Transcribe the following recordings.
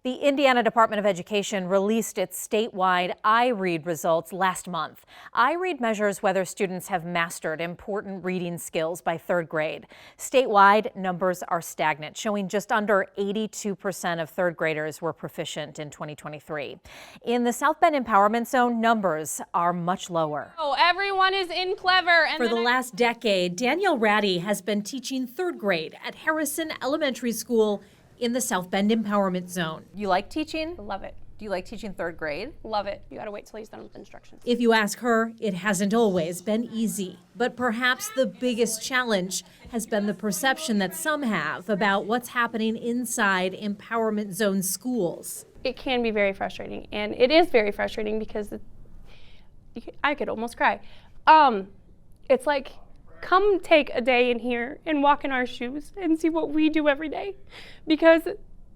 The Indiana Department of Education released its statewide iRead results last month. iRead measures whether students have mastered important reading skills by third grade. Statewide, numbers are stagnant, showing just under 82% of third graders were proficient in 2023. In the South Bend Empowerment Zone, numbers are much lower. Oh, everyone is in clever. For the last decade, Danielle Ratty has been teaching third grade at Harrison Elementary School in the South Bend Empowerment Zone. You like teaching? Love it. Do you like teaching third grade? Love it. You gotta wait till he's done with instructions. If you ask her, it hasn't always been easy. But perhaps the biggest challenge has been the perception that some have about what's happening inside Empowerment Zone schools. It can be very frustrating, and it is very frustrating because I could almost cry. It's like, come take a day in here and walk in our shoes and see what we do every day, because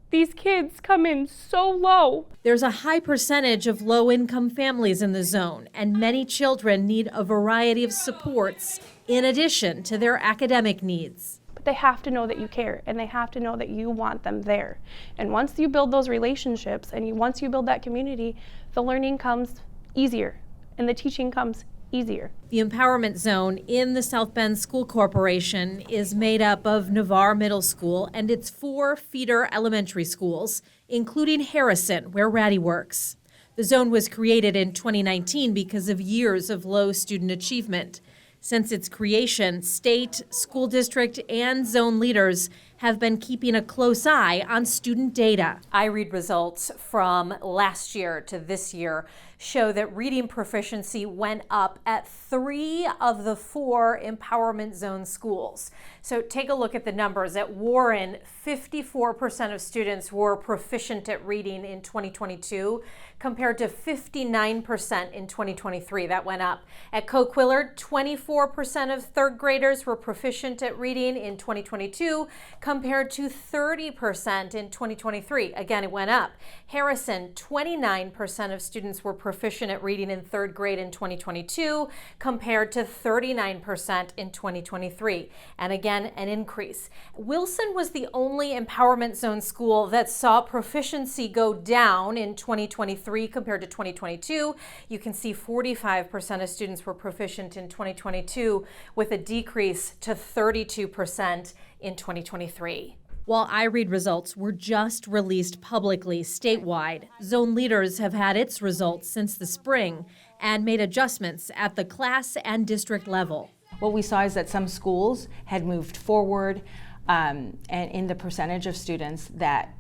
these kids come in so low. There's a high percentage of low-income families in the zone, and many children need a variety of supports in addition to their academic needs. But they have to know that you care, and they have to know that you want them there. And once you build those relationships, and once you build that community, the learning comes easier, and the teaching comes easier. The Empowerment Zone in the South Bend School Corporation is made up of Navarre Middle School and its 4 feeder elementary schools, including Harrison, where Ratty works. The zone was created in 2019 because of years of low student achievement. Since its creation, state, school district, and zone leaders have been keeping a close eye on student data. iRead results from last year to this year show that reading proficiency went up at 3 of the 4 Empowerment Zone schools. So take a look at the numbers. At Warren, 54% of students were proficient at reading in 2022 compared to 59% in 2023. That went up. At Coquillard, 24% of third graders were proficient at reading in 2022 compared to 30% in 2023. Again, it went up. Harrison, 29% of students were proficient at reading in third grade in 2022 compared to 39% in 2023. And again, an increase. Wilson was the only Empowerment Zone school that saw proficiency go down in 2023 compared to 2022. You can see 45% of students were proficient in 2022 with a decrease to 32% in 2023. While iRead results were just released publicly statewide, zone leaders have had its results since the spring and made adjustments at the class and district level. What we saw is that some schools had moved forward and in the percentage of students that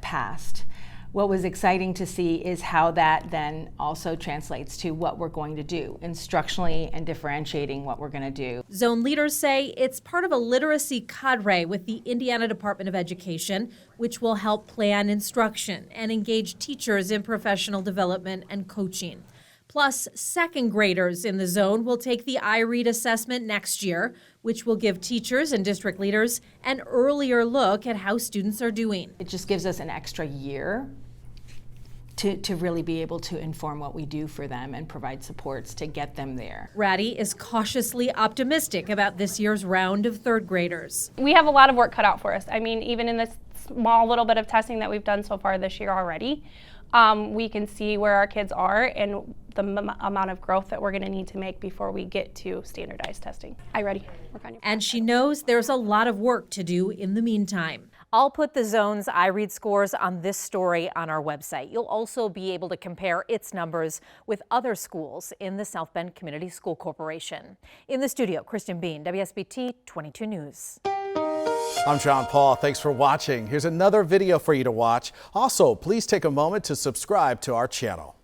passed. What was exciting to see is how that then also translates to what we're going to do instructionally and differentiating what we're going to do. Zone leaders say it's part of a literacy cadre with the Indiana Department of Education, which will help plan instruction and engage teachers in professional development and coaching. Plus, second graders in the zone will take the iRead assessment next year, which will give teachers and district leaders an earlier look at how students are doing. It just gives us an extra year to really be able to inform what we do for them and provide supports to get them there. Ratty is cautiously optimistic about this year's round of third graders. We have a lot of work cut out for us. I mean, even in this small little bit of testing that we've done so far this year already, we can see where our kids are and the amount of growth that we're going to need to make before we get to standardized testing. iReady, work on your. And she knows there's a lot of work to do in the meantime. I'll put the zone's iRead scores on this story on our website. You'll also be able to compare its numbers with other schools in the South Bend Community School Corporation. In the studio, Kristen Bean, WSBT 22 News. I'm John Paul. Thanks for watching. Here's another video for you to watch. Also, please take a moment to subscribe to our channel.